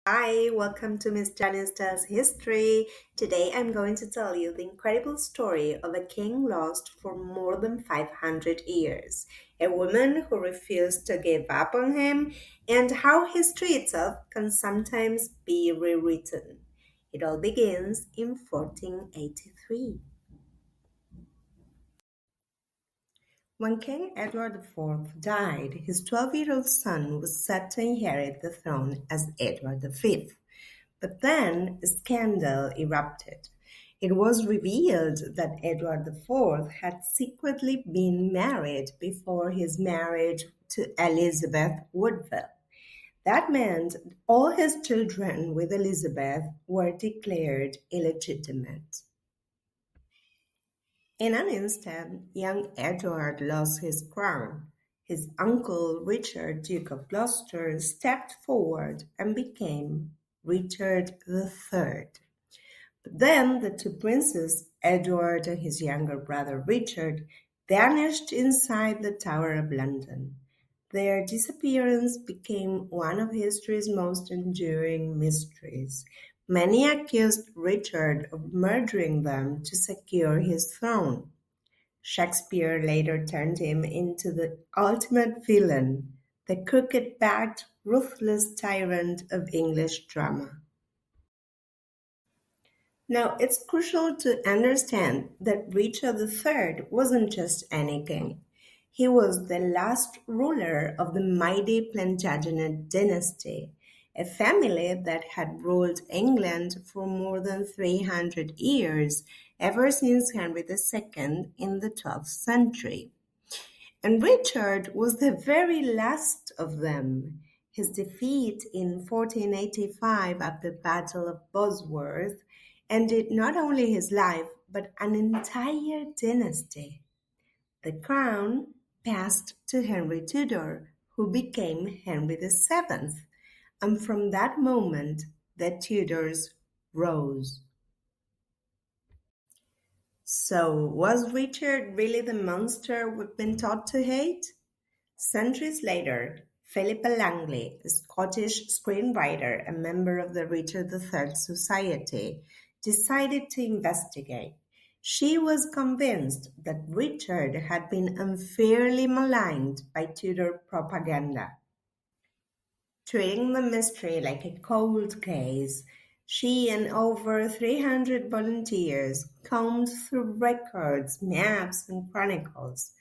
Hi, welcome to Miss Janice Tells History. Today I'm going to tell you the incredible story of a king lost for more than 500 years, a woman who refused to give up on him, and how history itself can sometimes be rewritten. It all begins in 1483. When King Edward IV died, his 12-year-old son was set to inherit the throne as Edward V. But then a scandal erupted. It was revealed that Edward IV had secretly been married before his marriage to Elizabeth Woodville. That meant all his children with Elizabeth were declared illegitimate. In an instant, young Edward lost his crown. His uncle Richard, Duke of Gloucester, stepped forward and became Richard III. But then the two princes, Edward and his younger brother Richard, vanished inside the Tower of London. Their disappearance became one of history's most enduring mysteries. Many accused Richard of murdering them to secure his throne. Shakespeare later turned him into the ultimate villain, the crooked-backed, ruthless tyrant of English drama. Now, it's crucial to understand that Richard III wasn't just any king. He was the last ruler of the mighty Plantagenet dynasty, a family that had ruled England for more than 300 years, ever since Henry II in the 12th century. And Richard was the very last of them. His defeat in 1485 at the Battle of Bosworth ended not only his life, but an entire dynasty. The crown passed to Henry Tudor, who became Henry VII, and from that moment the Tudors rose. So, was Richard really the monster we've been taught to hate? Centuries later, Philippa Langley, a Scottish screenwriter and member of the Richard III Society, decided to investigate. She was convinced that Richard had been unfairly maligned by Tudor propaganda. Treating the mystery like a cold case, she and over 300 volunteers combed through records, maps, and chronicles.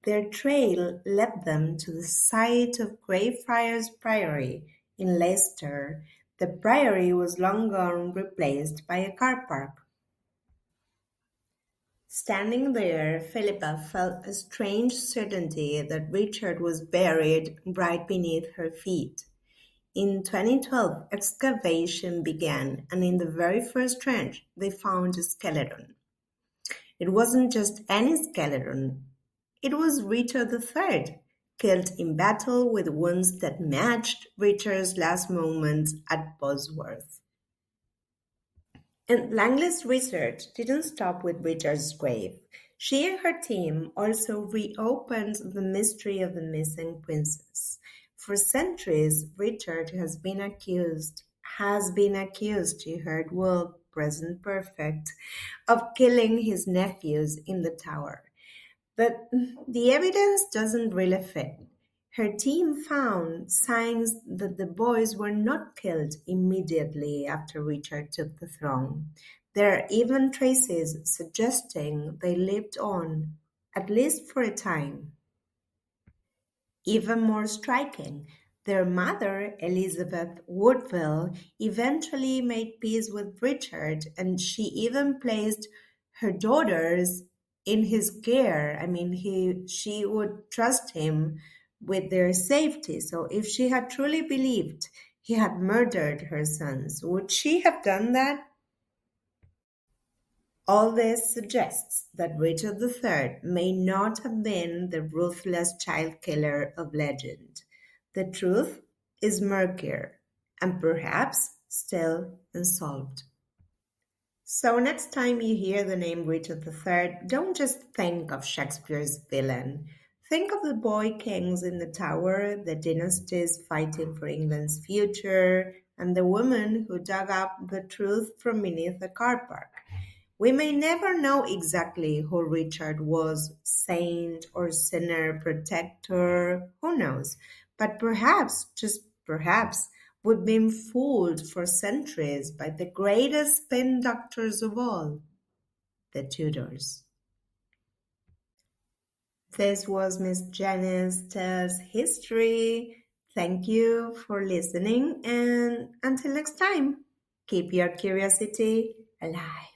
Their trail led them to the site of Greyfriars Priory in Leicester. The priory was long gone replaced by a car park. Standing there, Philippa felt a strange certainty that Richard was buried right beneath her feet. In 2012, excavation began, and in the very first trench, they found a skeleton. It wasn't just any skeleton, it was Richard III, killed in battle with wounds that matched Richard's last moments at Bosworth. And Langley's research didn't stop with Richard's grave. She and her team also reopened the mystery of the missing princess. For centuries, Richard has been accused, you heard well, present perfect, of killing his nephews in the tower. But the evidence doesn't really fit. Her team found signs that the boys were not killed immediately after Richard took the throne. There are even traces suggesting they lived on, at least for a time. Even more striking, their mother, Elizabeth Woodville, eventually made peace with Richard, and she even placed her daughters in his care. I mean, she would trust him with their safety. So if she had truly believed he had murdered her sons, would she have done that? All this suggests that Richard III may not have been the ruthless child killer of legend. The truth is murkier and perhaps still unsolved. So, next time you hear the name Richard III, don't just think of Shakespeare's villain. Think of the boy kings in the tower, the dynasties fighting for England's future, and the woman who dug up the truth from beneath the car park. We may never know exactly who Richard was, saint or sinner, protector, who knows? But perhaps, just perhaps, we've been fooled for centuries by the greatest spin doctors of all, the Tudors. This was Miss Janice Tells History. Thank you for listening, and until next time, keep your curiosity alive.